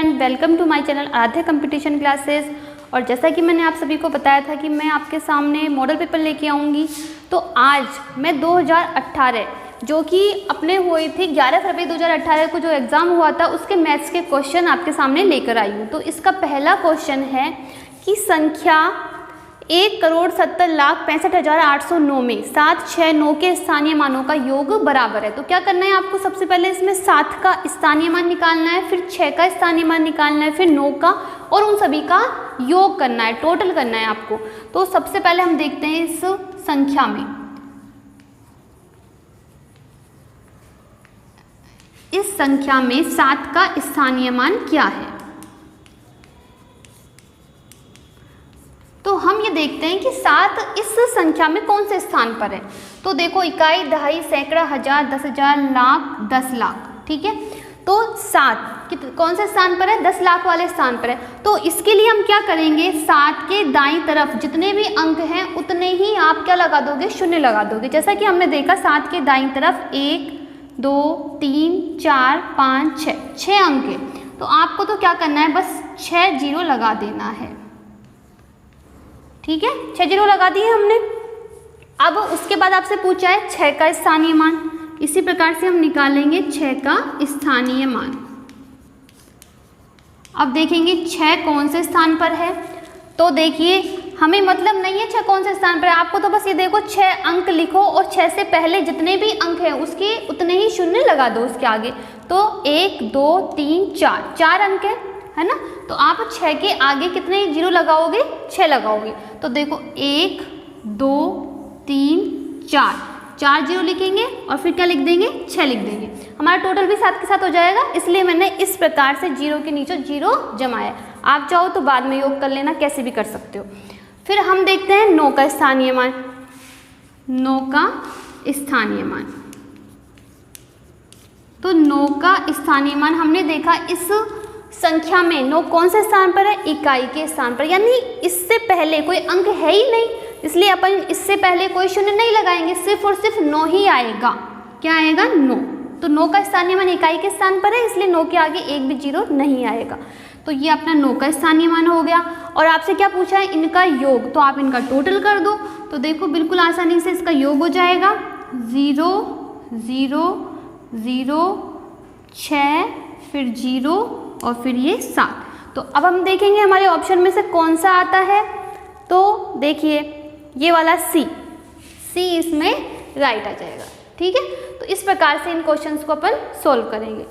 Everyone, welcome to my channel Aaradhya competition classes. और जैसा कि मैंने आप सभी को बताया था कि मैं आपके सामने मॉडल पेपर लेके आऊँगी, तो आज मैं 2018 जो कि अपने हुई थी 11 फरवरी 2018 को जो एग्ज़ाम हुआ था उसके मैथ्स के क्वेश्चन आपके सामने लेकर आई हूँ। तो इसका पहला क्वेश्चन है कि संख्या 1,70,65,809 में 7, 6, 9 के स्थानीय मानों का योग बराबर है। तो क्या करना है आपको, सबसे पहले इसमें 7 का स्थानीय मान निकालना है, फिर 6 का स्थानीय मान निकालना है, फिर 9 का, और उन सभी का योग करना है, टोटल करना है आपको। तो सबसे पहले हम देखते हैं इस संख्या में, इस संख्या में 7 का स्थानीय मान क्या है। तो हम ये देखते हैं कि 7 इस संख्या में कौन से स्थान पर है। तो देखो, इकाई, दहाई, सैकड़ा, हजार, 10,000, लाख, 10 लाख, ठीक है। तो 7 कौन से स्थान पर है, 10 लाख वाले स्थान पर है। तो इसके लिए हम क्या करेंगे, 7 के दाईं तरफ जितने भी अंक हैं उतने ही आप क्या लगा दोगे, शून्य लगा दोगे। जैसा कि हमने देखा 7 के दाईं तरफ 1, 2, 3, 4, 5, 6 अंक है। तो आपको तो क्या करना है, बस 6 जीरो लगा देना है, ठीक है। 6 जीरो लगा दिए हमने। अब उसके बाद आपसे पूछा है 6 का स्थानीय मान, इसी प्रकार से हम निकालेंगे 6 का स्थानीय मान। अब देखेंगे 6 कौन से स्थान पर है। तो देखिए, हमें मतलब नहीं है 6 कौन से स्थान पर है, आपको तो बस ये देखो 6 अंक लिखो और 6 से पहले जितने भी अंक हैं उसके उतने ही शून्य लगा दो उसके आगे। तो 1, 2, 3, 4 अंक है ना। तो आप 6 के आगे कितने जीरो लगाओगे, 6 लगाओगे। तो देखो 1, 2, 3, 4 जीरो लिखेंगे और फिर क्या लिख देंगे, 6 लिख देंगे। हमारा टोटल भी 7 के साथ हो जाएगा, इसलिए मैंने इस प्रकार से जीरो के नीचे जीरो जमाया। आप चाहो तो बाद में योग कर लेना, कैसे भी कर सकते हो। फिर हम देखते हैं 9 का स्थानीय मान। 9 का स्थानीय मान, तो 9 का स्थानीय मान हमने देखा इस संख्या में 9 कौन से स्थान पर है, इकाई के स्थान पर, यानी इससे पहले कोई अंक है ही नहीं, इसलिए अपन इससे पहले कोई शून्य नहीं लगाएंगे, सिर्फ और सिर्फ 9 ही आएगा। क्या आएगा, 9। तो 9 का स्थानीय मान इकाई के स्थान पर है, इसलिए 9 के आगे एक भी जीरो नहीं आएगा। तो ये अपना 9 का स्थानीय मान हो गया। और आपसे क्या पूछा है, इनका योग, तो आप इनका टोटल कर दो। तो देखो बिल्कुल आसानी से इसका योग हो जाएगा, 0, 0, 0, 6, फिर 0 और फिर ये 7। तो अब हम देखेंगे हमारे ऑप्शन में से कौन सा आता है। तो देखिए ये वाला सी इसमें राइट आ जाएगा, ठीक है। तो इस प्रकार से इन क्वेश्चंस को अपन सोल्व करेंगे।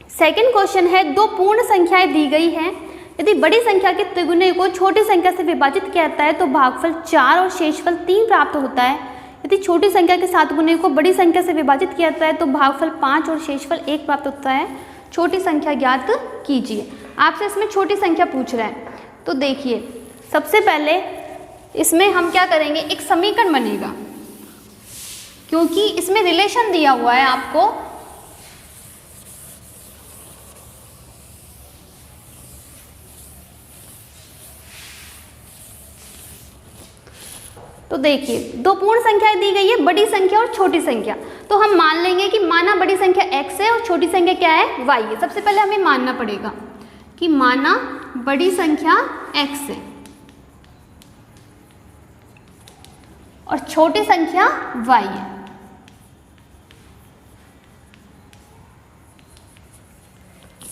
सेकंड क्वेश्चन है, दो पूर्ण संख्याएं दी गई हैं, यदि बड़ी संख्या के तिगुने को छोटी संख्या से विभाजित किया जाता है तो भागफल 4 और शेषफल 3 प्राप्त होता है। यदि छोटी संख्या के 7 गुने को बड़ी संख्या से विभाजित किया जाता है तो भागफल 5 और शेषफल 1 प्राप्त होता है। छोटी संख्या ज्ञात कीजिए। आपसे इसमें छोटी संख्या पूछ रहा है। तो देखिए, सबसे पहले इसमें हम क्या करेंगे, एक समीकरण बनेगा, क्योंकि इसमें रिलेशन दिया हुआ है आपको। तो देखिए, दो पूर्ण संख्याएं दी गई है, बड़ी संख्या और छोटी संख्या। तो हम मान लेंगे कि माना बड़ी संख्या x है और छोटी संख्या क्या है, y है। सबसे पहले हमें मानना पड़ेगा कि माना बड़ी संख्या x है और छोटी संख्या y है।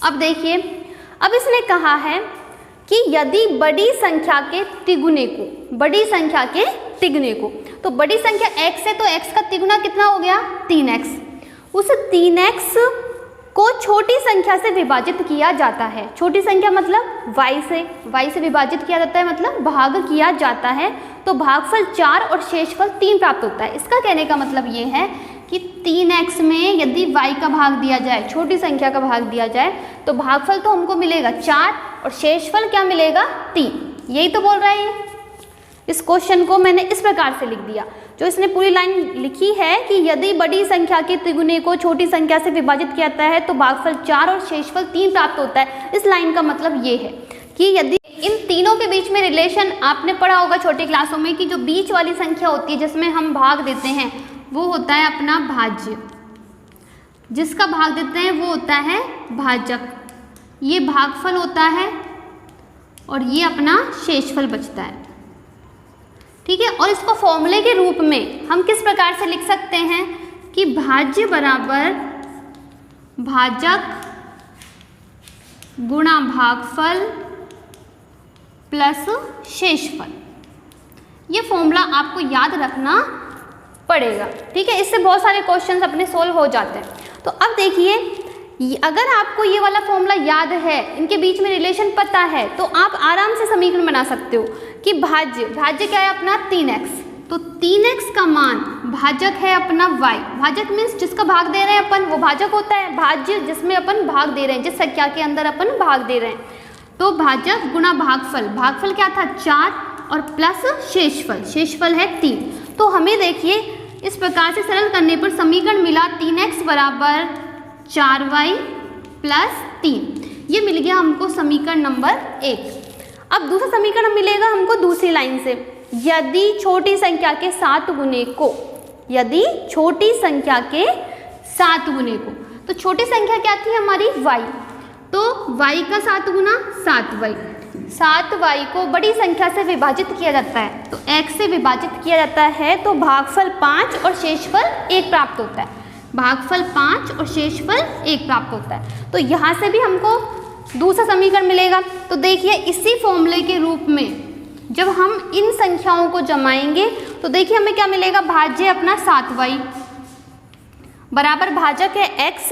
अब देखिए, अब इसने कहा है कि यदि बड़ी संख्या के तिगुने को, बड़ी संख्या के तिगुने को, तो बड़ी संख्या x है तो x का तिगुना कितना हो गया, 3x। उस 3x को छोटी संख्या से विभाजित किया जाता है। छोटी संख्या मतलब y से विभाजित किया जाता है, मतलब भाग किया जाता है। तो भागफल 4 और शेषफल 3 प्राप्त होता है। इसका कहने का मतलब ये है कि 3x में यदि y का भाग दिया जाए, छोटी संख्या का भाग दिया जाए, तो भागफल तो हमको मिलेगा 4 और शेषफल क्या मिलेगा, 3। यही तो बोल रहा है। इस क्वेश्चन को मैंने इस प्रकार से लिख दिया, जो इसने पूरी लाइन लिखी है कि यदि बड़ी संख्या के तिगुने को छोटी संख्या से विभाजित किया जाता है तो भागफल 4 और शेषफल 3 प्राप्त होता है। इस लाइन का मतलब ये है कि यदि इन तीनों के बीच में रिलेशन आपने पढ़ा होगा छोटी क्लासों में, कि जो बीच वाली संख्या होती है जिसमें हम भाग देते हैं वो होता है अपना भाज्य, जिसका भाग देते हैं वो होता है भाजक, ये भागफल होता है और ये अपना शेषफल बचता है। ठीक है, और इसको फॉर्मूले के रूप में हम किस प्रकार से लिख सकते हैं कि भाज्य बराबर भाजक गुणा भागफल प्लस शेषफल। ये फॉर्मूला आपको याद रखना पड़ेगा। ठीक है, इससे बहुत सारे क्वेश्चंस अपने सोल्व हो जाते हैं। तो अब देखिए, अगर आपको ये वाला फॉर्मूला याद है, इनके बीच में रिलेशन पता है, तो आप आराम से समीकरण बना सकते हो कि भाज्य क्या है अपना 3x, तो 3x का मान भाजक है अपना y। भाजक मीन्स जिसका भाग दे रहे हैं अपन, वो भाजक होता है। भाज्य जिसमें अपन भाग दे रहे हैं, जिस संख्या के अंदर अपन भाग दे रहे हैं, तो भाजक गुणा भागफल। भागफल क्या था 4 और प्लस शेषफल है 3। तो हमें देखिए इस प्रकार से सरल करने पर समीकरण मिला 3x बराबर 4y प्लस 3। ये मिल गया हमको समीकरण नंबर 1। अब दूसरा समीकरण मिलेगा हमको दूसरी लाइन से, यदि छोटी संख्या के 7 गुणे को, यदि छोटी संख्या के 7 गुणे को, तो छोटी संख्या क्या थी हमारी y, तो y का 7 गुना 7y, 7y को बड़ी संख्या से विभाजित किया जाता है, तो x से विभाजित किया जाता है, तो भागफल 5 और शेषफल 1 प्राप्त होता है। भागफल 5 और शेषफल 1 प्राप्त होता है। तो यहाँ से भी हमको दूसरा समीकरण मिलेगा। तो देखिए इसी फॉर्मूले के रूप में जब हम इन संख्याओं को जमाएंगे तो देखिए हमें क्या मिलेगा, भाज्य अपना 7y बराबर भाजक है x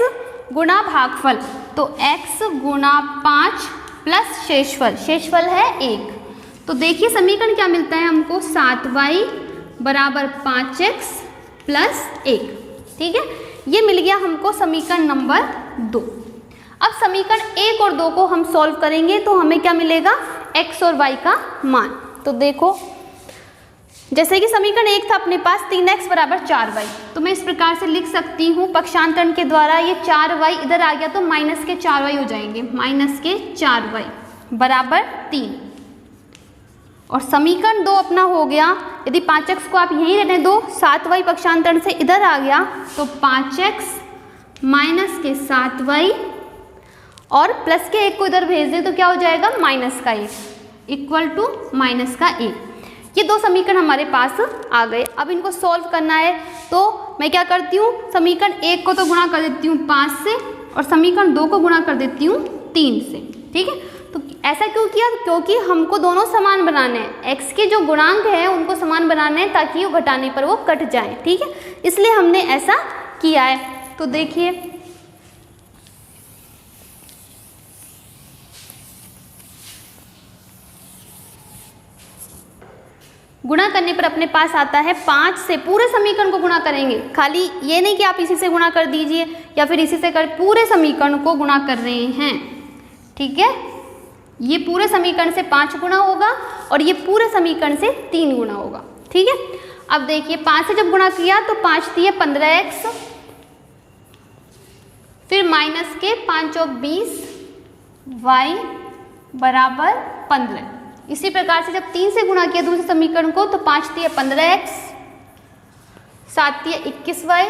गुणा भागफल, तो x गुणा 5 प्लस शेषफल है 1। तो देखिए समीकरण क्या मिलता है हमको, 7y बराबर 5x प्लस 1। ठीक है, ये मिल गया हमको समीकरण नंबर 2। अब समीकरण 1 और 2 को हम सॉल्व करेंगे तो हमें क्या मिलेगा, x और y का मान। तो देखो जैसे कि समीकरण 1 था अपने पास 3x बराबर 4y, तो मैं इस प्रकार से लिख सकती हूँ पक्षांतरण के द्वारा, ये 4y इधर आ गया तो माइनस के 4y हो जाएंगे, माइनस के 4y बराबर 3। और समीकरण 2 अपना हो गया, यदि 5x को आप यहीं रहने दो, 7y पक्षांतरण से इधर आ गया तो 5x माइनस के 7y और प्लस के 1 को इधर भेज दें तो क्या हो जाएगा, माइनस का 1 इक्वल टू माइनस का 1। ये 2 समीकरण हमारे पास आ गए। अब इनको सॉल्व करना है तो मैं क्या करती हूँ, समीकरण 1 को तो गुणा कर देती हूँ 5 से और समीकरण 2 को गुणा कर देती हूँ 3 से। ठीक है, तो ऐसा क्यों किया, क्योंकि हमको दोनों समान बनाने हैं, x के जो गुणांक है उनको समान बनाने हैं ताकि वो घटाने पर वो कट जाए। ठीक है, इसलिए हमने ऐसा किया है। तो देखिए गुणा करने पर अपने पास आता है 5 से, पूरे समीकरण को गुणा करेंगे, खाली ये नहीं कि आप इसी से गुणा कर दीजिए या फिर इसी से कर, पूरे समीकरण को गुणा कर रहे हैं। ठीक है, ये पूरे समीकरण से 5 गुणा होगा और ये पूरे समीकरण से 3 गुणा होगा। ठीक है, अब देखिए 5 से जब गुणा किया तो 5 दिए 15x, फिर माइनस के 5 और 20 y बराबर 15। इसी प्रकार से जब 3 से गुणा किया दूसरे समीकरण को तो 5 दिए 15x, 7 दिए 21y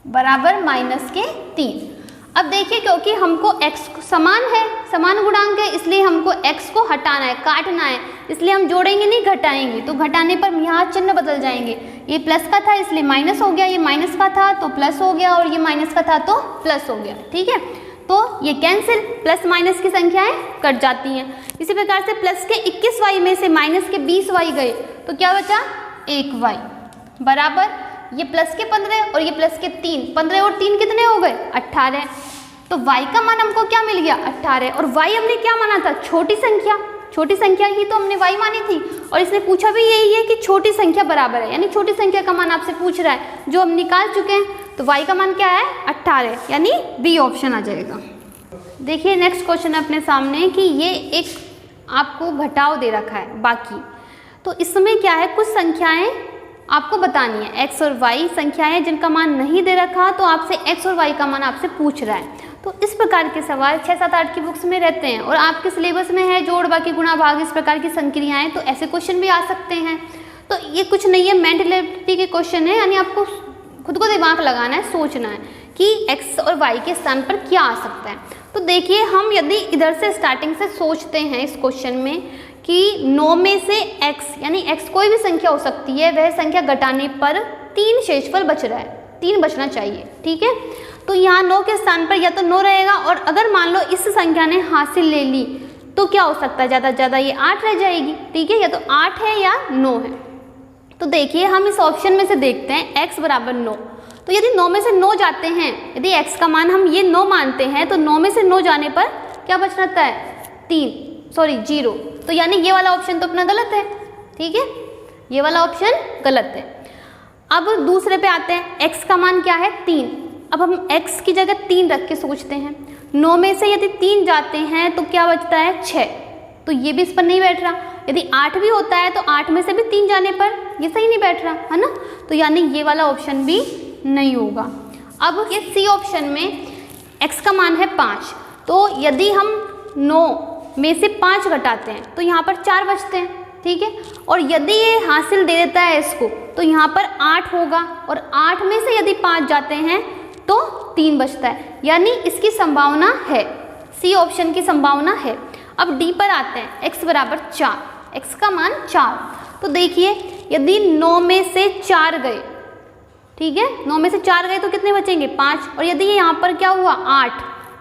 बराबर माइनस के 3। अब देखिए क्योंकि हमको x समान है, समान गुणांक है, इसलिए हमको x को हटाना है, काटना है, इसलिए हम जोड़ेंगे नहीं घटाएंगे। तो घटाने पर यहाँ चिन्ह बदल जाएंगे, ये प्लस का था इसलिए माइनस हो गया, ये माइनस का था तो प्लस हो गया और ये माइनस का था तो प्लस हो गया। ठीक है, तो ये कैंसिल, प्लस माइनस की संख्याएं कट जाती हैं। इसी प्रकार से प्लस के 21y में से माइनस के 20y गए तो क्या बचा 1y बराबर ये प्लस के 15 और ये प्लस के 3, 15 और 3 कितने हो गए 18। तो y का मान हमको क्या मिल गया 18 और y हमने क्या माना था, छोटी संख्या, छोटी संख्या ही तो हमने y मानी थी और इसने पूछा भी यही है कि छोटी संख्या बराबर है, यानी छोटी संख्या का मान आपसे पूछ रहा है जो हम निकाल चुके हैं। तो y का मान क्या है 18, यानी बी ऑप्शन आ जाएगा। देखिए नेक्स्ट क्वेश्चन है अपने सामने कि ये एक आपको घटाव दे रखा है बाकी, तो इसमें क्या है कुछ संख्याएं आपको बतानी है, x और y संख्याएं जिनका मान नहीं दे रखा, तो आपसे x और y का मान आपसे पूछ रहा है। तो इस प्रकार के सवाल 6, 7, 8 की बुक्स में रहते हैं और आपके सिलेबस में है जोड़ बाकी गुणा भाग, इस प्रकार की संक्रियाएं, तो ऐसे क्वेश्चन भी आ सकते हैं। तो ये कुछ नहीं है, मेंटलिटी के क्वेश्चन है, यानी आपको खुद को दिमाग लगाना है, सोचना है कि x और y के स्थान पर क्या आ सकता है। तो देखिए हम यदि इधर से स्टार्टिंग से सोचते हैं इस क्वेश्चन में कि 9 में से x यानी x कोई भी संख्या हो सकती है, वह संख्या घटाने पर 3 शेषफल बच रहा है, 3 बचना चाहिए, ठीक है। तो यहाँ 9 के स्थान पर या तो 9 रहेगा, और अगर मान लो इस संख्या ने हासिल ले ली तो क्या हो सकता है, ज़्यादा से ज़्यादा ये 8 रह जाएगी, ठीक है, या तो 8 है या 9 है। तो देखिए हम इस ऑप्शन में से देखते हैं x बराबर 9, तो यदि 9 में से 9 जाते हैं, यदि x का मान हम ये 9 मानते हैं, तो 9 में से 9 जाने पर क्या बच रहता है 0, तो यानी ये वाला ऑप्शन तो अपना गलत है, ठीक है, ये वाला ऑप्शन गलत है। अब दूसरे पे आते हैं, x का मान क्या है 3, अब हम x की जगह 3 रख के सोचते हैं, 9 में से यदि 3 जाते हैं तो क्या बचता है 6, तो ये भी इस पर नहीं बैठ रहा। यदि 8 भी होता है तो 8 में से भी 3 जाने पर ये सही नहीं बैठ रहा है ना, तो यानी ये वाला ऑप्शन भी नहीं होगा। अब इस सी ऑप्शन में x का मान है 5, तो यदि हम 9 में से 5 घटाते हैं तो यहाँ पर 4 बचते हैं, ठीक है, और यदि ये हासिल दे देता है इसको तो यहाँ पर 8 होगा, और 8 में से यदि 5 जाते हैं तो 3 बचता है, यानी इसकी संभावना है, सी ऑप्शन की संभावना है। अब डी पर आते हैं, x बराबर 4, x का मान 4, तो देखिए यदि 9 में से 4 गए, ठीक है, 9 में से 4 गए तो कितने बचेंगे 5, और यदि ये यहाँ पर क्या हुआ 8,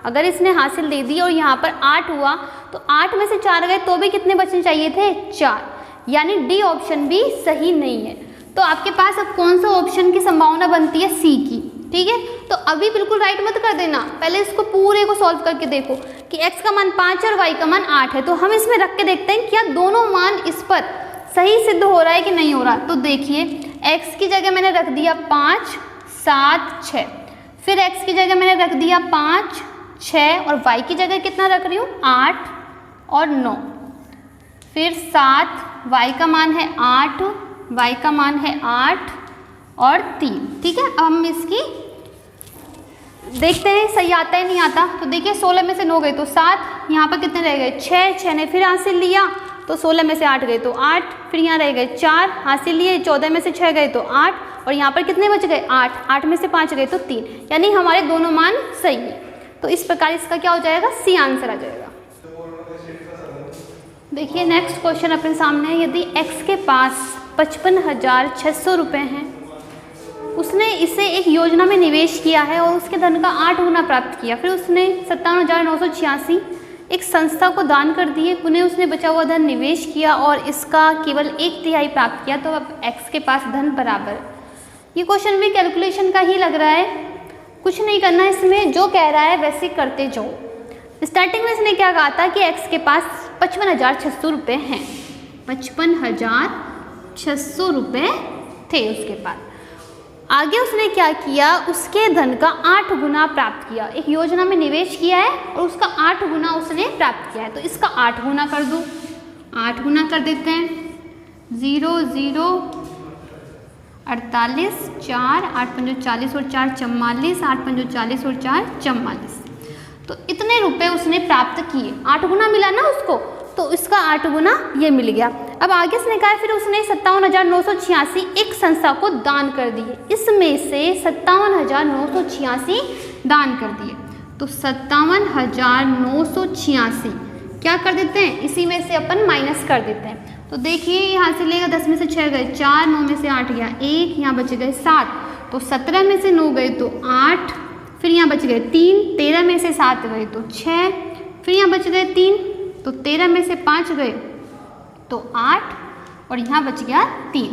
अगर इसने हासिल दे दी और यहाँ पर 8 हुआ तो 8 में से 4 गए तो भी कितने बचने चाहिए थे 4, यानी डी ऑप्शन भी सही नहीं है। तो आपके पास अब कौन सा ऑप्शन की संभावना बनती है सी की, ठीक है। तो अभी बिल्कुल राइट मत कर देना, पहले इसको पूरे को सॉल्व करके देखो कि x का मान 5 और y का मान 8 है, तो हम इसमें रख के देखते हैं क्या दोनों मान इस पर सही सिद्ध हो रहा है कि नहीं हो रहा। तो देखिए x की जगह मैंने रख दिया 5, 7, 6, फिर x की जगह मैंने रख दिया 5, 6, और y की जगह कितना रख रही हूँ 8 और 9, फिर 7, y का मान है 8, y का मान है 8 और 3, ठीक है। अब हम इसकी देखते हैं सही आता है नहीं आता। तो देखिए 16 में से 9 गए तो 7, यहाँ पर कितने रह गए 6 ने फिर हासिल लिया तो 16 में से 8 गए तो 8, फिर यहाँ रह गए 4 हासिल लिए, 14 में से 6 गए तो 8, और यहाँ पर कितने बच गए 8 में से 5 गए तो 3, यानी हमारे दोनों मान सही है। तो इस प्रकार इसका क्या हो जाएगा सी आंसर आ जाएगा। देखिए नेक्स्ट क्वेश्चन अपने सामने है, यदि x के पास 55,600 रुपये हैं, उसने इसे एक योजना में निवेश किया है और उसके धन का 8 गुना प्राप्त किया, फिर उसने 57,986 एक संस्था को दान कर दिए, पुनः उसने बचा हुआ धन निवेश किया और इसका केवल 1/3 प्राप्त किया, तो अब x के पास धन बराबर। ये क्वेश्चन भी कैलकुलेशन का ही लग रहा है, कुछ नहीं करना है इसमें, जो कह रहा है वैसे करते जाओ। स्टार्टिंग में इसने क्या कहा था कि x के पास 55,600 रुपये हैं, 55,600 रुपये थे उसके पास। आगे उसने क्या किया, उसके धन का 8 गुना प्राप्त किया, एक योजना में निवेश किया है और उसका 8 गुना उसने प्राप्त किया है, तो इसका 8 गुना कर दो, 8 गुना कर देते हैं, 0 0 48 4 8 5 40 और 4 44, 8 5 40 और 4 44, तो इतने रुपए उसने प्राप्त किए, 8 गुना मिला ना उसको, तो इसका 8 गुना ये मिल गया। अब आगे उसने कहा फिर उसने 57,986 एक संस्था को दान कर दिए, इसमें से 57,986 दान कर दिए, तो 57,986 क्या कर देते हैं, इसी में से अपन माइनस कर देते हैं। तो देखिए यहाँ से लेगा 10 में से 6 गए 4, 9 में से 8 गया 1, यहाँ बच गए 7, तो 17 में से 9 गए तो 8, फिर यहाँ बच गए 3, 13 में से 7 गए तो 6, फिर यहाँ बच गए 3, तो 13 में से 5 गए तो 8, और यहाँ बच गया 3,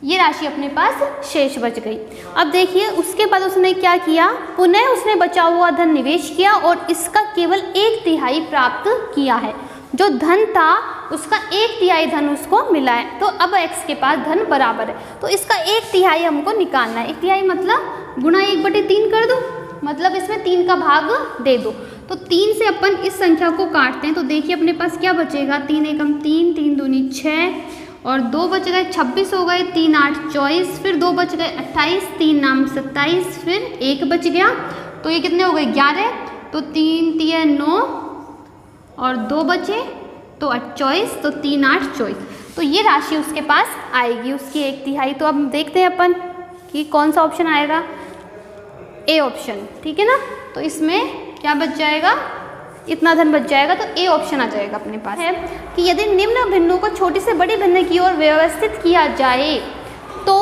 ये राशि अपने पास शेष बच गई। अब देखिए उसके बाद उसने क्या किया, पुनः उसने बचा हुआ धन निवेश किया और इसका केवल 1/3 प्राप्त किया है, जो धन था उसका 1/3 धन उसको मिला है, तो अब x के पास धन बराबर है, तो इसका 1/3 हमको निकालना है, 1/3 मतलब गुणा 1/3 कर दो, मतलब इसमें 3 का भाग दे दो, तो 3 से अपन इस संख्या को काटते हैं, तो देखिए अपने पास क्या बचेगा, 3 एकम 3, 3 दूनी 6 और 2 बच गए 26 हो गए, 3 8 24, फिर 2 बच गए 28, 3 नाम 27, फिर 1 बच गया, तो ये कितने हो गए 11, तो 3 3 9 और 2 बचे तो 24, तो 3 8 24, तो ये राशि उसके पास आएगी उसकी 1/3। तो अब देखते हैं अपन कि कौन सा ऑप्शन आएगा, ए ऑप्शन, ठीक है ना। तो इसमें क्या बच जाएगा, इतना धन बच जाएगा। तो ए ऑप्शन आ जाएगा अपने पास। है कि यदि निम्न भिन्नों को छोटी से बड़ी भिन्न की ओर व्यवस्थित किया जाए तो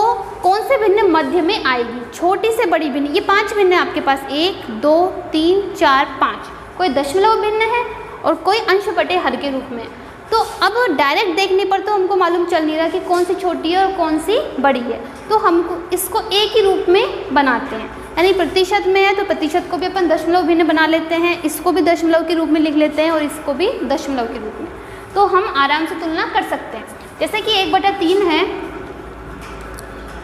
कौन से भिन्न मध्य में आएगी। छोटी से बड़ी भिन्न, ये 5 भिन्न है आपके पास, 1 2 3 4 5, कोई दशमलव भिन्न है और कोई अंश बटे हर के रूप में। तो अब डायरेक्ट देखने पर तो हमको मालूम चल नहीं रहा कि कौन सी छोटी है और कौन सी बड़ी है, तो हमको इसको एक ही रूप में बनाते हैं, यानी प्रतिशत में है तो प्रतिशत को भी अपन दशमलव भिन्न बना लेते हैं, इसको भी दशमलव के रूप में लिख लेते हैं और इसको भी दशमलव के रूप में। तो हम आराम से तुलना कर सकते हैं। जैसे कि 1/3 है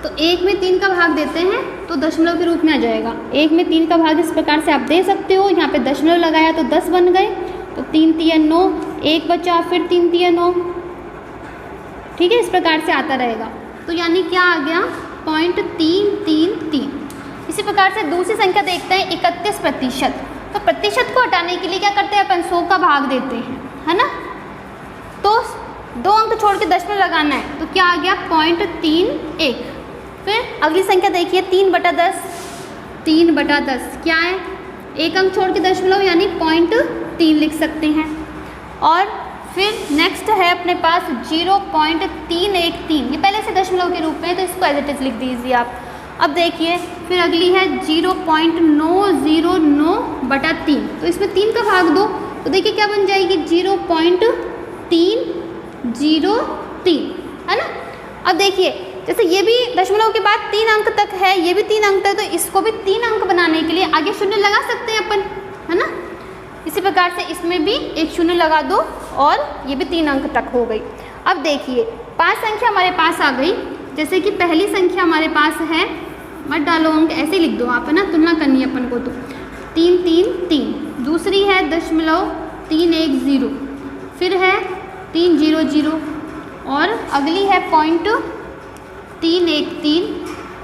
तो 1 में 3 का भाग देते हैं तो दशमलव के रूप में आ जाएगा। 1 में 3 का भाग इस प्रकार से आप दे सकते हो, यहाँ पे दशमलव लगाया तो 10 बन गए, तो 3 3 9, 1 बचा, फिर 3 3 9, ठीक है, इस प्रकार से आता रहेगा। तो यानी क्या आ गया, 0.333। इसी प्रकार से दूसरी संख्या देखते हैं 31%। तो प्रतिशत को हटाने के लिए क्या करते हैं अपन, 100 का भाग देते हैं, है ना। तो 2 अंक छोड़ के दशमलव लगाना है, तो क्या आ गया 0.31। फिर अगली संख्या देखिए 3/10। 3/10 क्या है, 1 अंक छोड़ के दशमलव यानी 0.3 लिख सकते हैं। और फिर नेक्स्ट है अपने पास 0.313, ये पहले से दशमलव के रूप में, तो इसको एज इट इज लिख दीजिए आप। अब देखिए फिर अगली है 0.909/3, तो इसमें 3 का भाग दो तो देखिए क्या बन जाएगी 0.303, है ना। अब देखिए जैसे ये भी दशमलव के बाद 3 अंक तक है, ये भी 3 अंक तक, तो इसको भी 3 अंक बनाने के लिए आगे शून्य लगा सकते हैं अपन, है ना। इसी प्रकार से इसमें भी एक शून्य लगा दो और ये भी 3 अंक तक हो गई। अब देखिए 5 संख्या हमारे पास आ गई। जैसे कि पहली संख्या हमारे पास है, मत डालो अंक, ऐसे लिख दो आप, है ना, तुलना करनी है अपन को, तो 333। दूसरी है 0.310, फिर है 300 और अगली है 0.313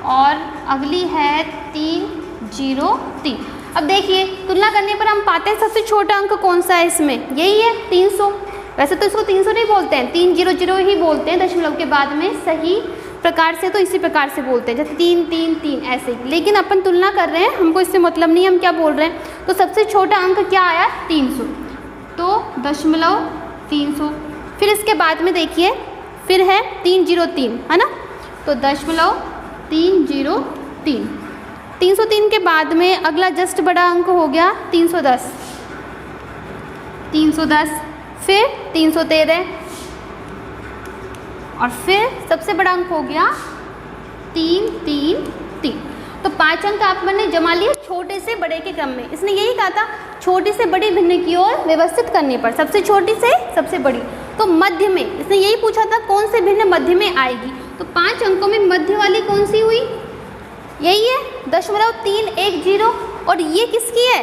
और अगली है 303। अब देखिए तुलना करने पर हम पाते हैं सबसे छोटा अंक कौन सा है इसमें, यही है 300। वैसे तो इसको 300 नहीं बोलते हैं, 300 ही बोलते हैं दशमलव के बाद में, सही प्रकार से तो इसी प्रकार से बोलते हैं, जैसे 333 ऐसे ही। लेकिन अपन तुलना कर रहे हैं, हमको इससे मतलब नहीं, हम क्या बोल रहे हैं। तो सबसे छोटा अंक क्या आया 300, तो 0.300। फिर इसके बाद में देखिए फिर है 303, है ना, तो 0.303। 303 के बाद में अगला जस्ट बड़ा अंक हो गया 310, फिर 313 और फिर सबसे बड़ा अंक हो गया 333। तो 5 अंक आप मैंने जमा लिए छोटे से बड़े के क्रम में। इसने यही कहा था छोटी से बड़ी भिन्न की ओर व्यवस्थित करने पर, सबसे छोटी से सबसे बड़ी, तो मध्य में इसने यही पूछा था कौन से भिन्न मध्य में आएगी। तो 5 अंकों में मध्य वाली कौन सी हुई, यही है 0.310। और ये किसकी है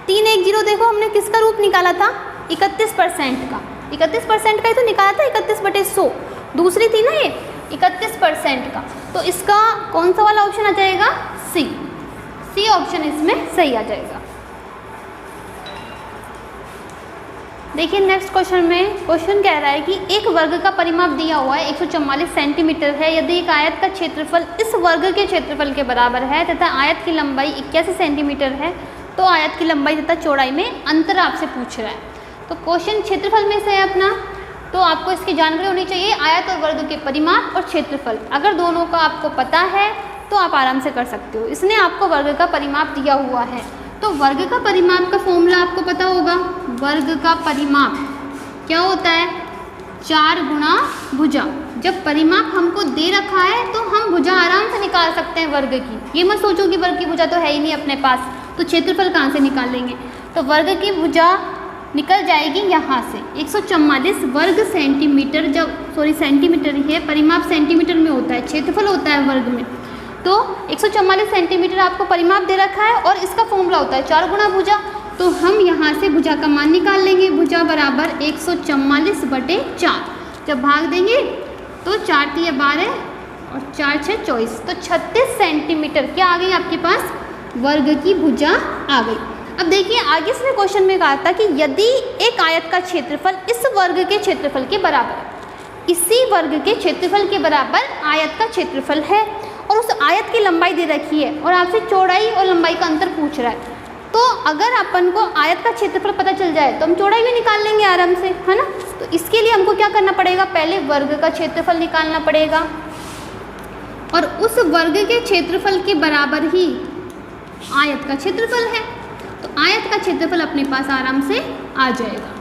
310, देखो हमने किसका रूप निकाला था 31% का, 31% का ही तो निकाला था, 31/100। दूसरी थी ना ये 31% का, तो इसका कौन सा वाला ऑप्शन आ जाएगा, सी ऑप्शन इसमें सही आ जाएगा। देखिए नेक्स्ट क्वेश्चन में क्वेश्चन कह रहा है कि एक वर्ग का परिमाप दिया हुआ है 144 सेंटीमीटर है। यदि एक आयत का क्षेत्रफल इस वर्ग के क्षेत्रफल के बराबर है तथा आयत की लंबाई 81 सेंटीमीटर है, तो आयत की लंबाई तथा चौड़ाई में अंतर आपसे पूछ रहा है। तो क्वेश्चन क्षेत्रफल में से है अपना, तो आपको इसकी जानकारी होनी चाहिए आयत और वर्ग के परिमाप और क्षेत्रफल। अगर दोनों का आपको पता है तो आप आराम से कर सकते हो। इसने आपको वर्ग का परिमाप दिया हुआ है, तो वर्ग का परिमाप का फॉर्मूला आपको पता होगा। वर्ग का परिमाप क्या होता है, 4 गुणा भुजा। जब परिमाप हमको दे रखा है तो हम भुजा आराम से निकाल सकते हैं वर्ग की। ये मत सोचो कि वर्ग की भुजा तो है ही नहीं अपने पास, तो क्षेत्रफल कहाँ से निकाल लेंगे। तो वर्ग की भुजा निकल जाएगी यहाँ से 144 वर्ग सेंटीमीटर, सेंटीमीटर ही है, परिमाप सेंटीमीटर में होता है, क्षेत्रफल होता है वर्ग में। तो 144 सेंटीमीटर आपको परिमाप दे रखा है और इसका फॉर्मूला होता है 4 गुणा भुजा। तो हम यहाँ से भुजा का मान निकाल लेंगे, भुजा बराबर 144/4। जब भाग देंगे तो 4 × 12 और 4 × 6 = 24, तो 36 सेंटीमीटर क्या आ गई आपके पास, वर्ग की भुजा आ गई। अब देखिए आगे इसने क्वेश्चन में कहा था कि यदि एक आयत का क्षेत्रफल इस वर्ग के क्षेत्रफल के बराबर है, इसी वर्ग के क्षेत्रफल के बराबर आयत का क्षेत्रफल है और उस आयत की लंबाई दे रखी है और आपसे चौड़ाई और लंबाई का अंतर पूछ रहा है, तो अगर अपन को आयत का क्षेत्रफल पता चल जाए तो हम चौड़ाई भी निकाल लेंगे आराम से, है ना। तो इसके लिए हमको क्या करना पड़ेगा, पहले वर्ग का क्षेत्रफल निकालना पड़ेगा और उस वर्ग के क्षेत्रफल के बराबर ही आयत का क्षेत्रफल है, तो आयत का क्षेत्रफल अपने पास आराम से आ जाएगा।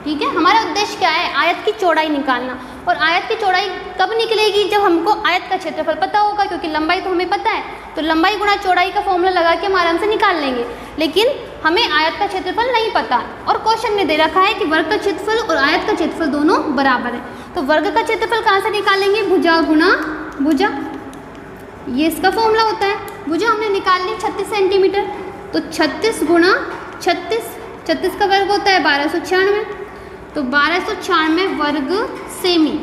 ठीक है, हमारा उद्देश्य क्या है, आयत की चौड़ाई निकालना। और आयत की चौड़ाई कब निकलेगी, जब हमको आयत का क्षेत्रफल पता होगा, क्योंकि लंबाई तो हमें पता है, तो लंबाई गुणा चौड़ाई का फॉर्मूला लगा के हम आराम से निकाल लेंगे। लेकिन हमें आयत का क्षेत्रफल नहीं पता और क्वेश्चन में दे रखा है कि वर्ग का क्षेत्रफल और आयत का क्षेत्रफल दोनों बराबर है। तो वर्ग का क्षेत्रफल कहाँ से निकालेंगे, भुजा गुणा भुजा, ये इसका फॉर्मूला होता है। भुजा हमने निकाल ली 36 सेंटीमीटर, तो 36 गुणा 36, 36 का वर्ग होता है 1296, तो 1296 वर्ग सेमी,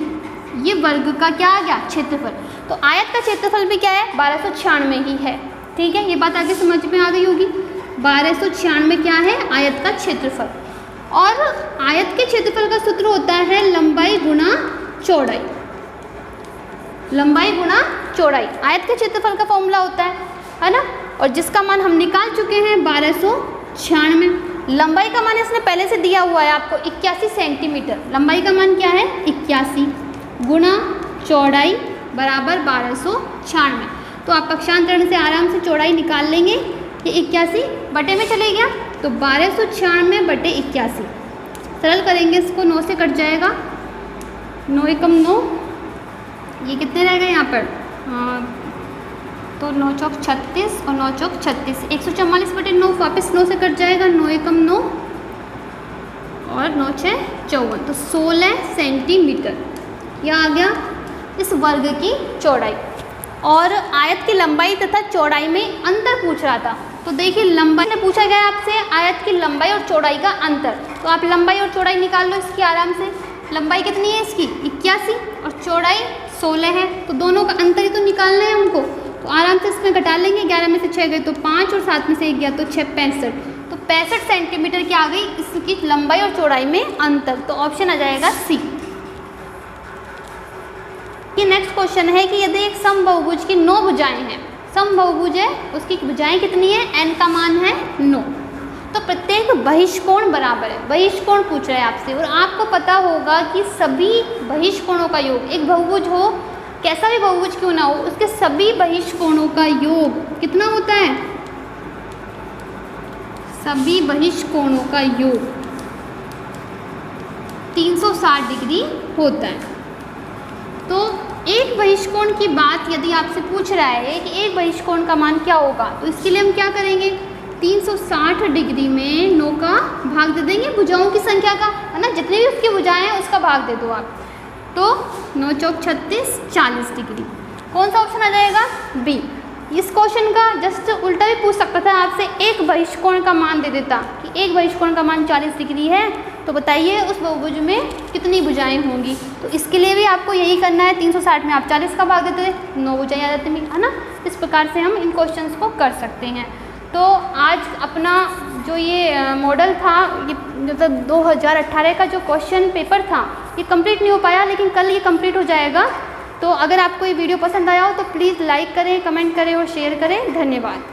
ये वर्ग का क्या आ गया, क्षेत्रफल। तो आयत का क्षेत्रफल भी क्या है, 1296 ही है। ठीक है, ये बात आगे समझ में आ गई होगी। 1296 क्या है, आयत का क्षेत्रफल। और आयत के क्षेत्रफल का सूत्र होता है लंबाई गुणा चौड़ाई, लंबाई गुणा चौड़ाई आयत के क्षेत्रफल का फॉर्मूला होता है ना। और जिसका मान हम निकाल चुके हैं 1296। लंबाई का मान इसने पहले से दिया हुआ है आपको 81 सेंटीमीटर, लंबाई का मान क्या है 81 गुणा चौड़ाई बराबर 1296। तो आप पक्षांतरण से आराम से चौड़ाई निकाल लेंगे, ये 81 बटे में चले गया, तो 1296 बटे 81, सरल करेंगे इसको, 9 से कट जाएगा, 9 एकम 9, ये कितने रह गए यहाँ पर, तो 9 चौक 36 और 9 चौक 36, 144 बटे 9, वापस 9 से कट जाएगा, 9 एकम 9 और 9 6 54, तो 16 सेंटीमीटर यह आ गया इस वर्ग की चौड़ाई। और आयत की लंबाई तथा चौड़ाई में अंतर पूछ रहा था, तो देखिए लंबाई में पूछा गया आपसे आयत की लंबाई और चौड़ाई का अंतर, तो आप लंबाई और चौड़ाई निकाल लो इसकी आराम से। लंबाई कितनी है इसकी 81 और चौड़ाई 16 है, तो दोनों का अंतर ही तो निकालना है हमको, तो आराम से इसमें घटा लेंगे, 11 में से 6 गए तो 5 और 7 में से 1 गया तो 6 65, तो 65 सेंटीमीटर की आ गई इसकी लंबाई और चौड़ाई में अंतर, तो ऑप्शन आ जाएगा सी। ये नेक्स्ट क्वेश्चन है कि यदि एक समबाहुभुज की 9 भुजाएं हैं, समबाहुभुज है उसकी भुजाएं कितनी है, n का मान है 9, तो प्रत्येक बहिष्कोण बराबर है, बहिष्कोण पूछ रहे हैं आपसे। और आपको पता होगा कि सभी बहिष्कोणों का योग, एक बहुभुज हो कैसा भी बहुभुज क्यों ना हो, उसके सभी बहिष्कोणों का योग कितना होता है, सभी बहिष्कोणों का योग 360 डिग्री होता है। तो एक बहिष्कोण की बात यदि आपसे पूछ रहा है कि एक बहिष्कोण का मान क्या होगा, तो इसके लिए हम क्या करेंगे, 360 डिग्री में 9 का भाग दे देंगे भुजाओं की संख्या का, है ना, जितनी भी उसकी भुजाएं हैं उसका भाग दे दो आप, तो 9 चौक 36 40 डिग्री, कौन सा ऑप्शन आ जाएगा, बी। इस क्वेश्चन का जस्ट उल्टा भी पूछ सकता था आपसे, एक बहिष्कोण का मान दे देता कि एक बहिष्कोण का मान 40 डिग्री है, तो बताइए उस बहुभुज में कितनी भुजाएं होंगी। तो इसके लिए भी आपको यही करना है, 360 में आप 40 का भाग देते, 9 भुजाएं आ जाती, है ना। इस प्रकार से हम इन क्वेश्चंस को कर सकते हैं। तो आज अपना जो ये मॉडल था, ये मतलब 2018 का जो क्वेश्चन पेपर था, ये कंप्लीट नहीं हो पाया, लेकिन कल ये कंप्लीट हो जाएगा। तो अगर आपको ये वीडियो पसंद आया हो तो प्लीज़ लाइक करें, कमेंट करें और शेयर करें। धन्यवाद।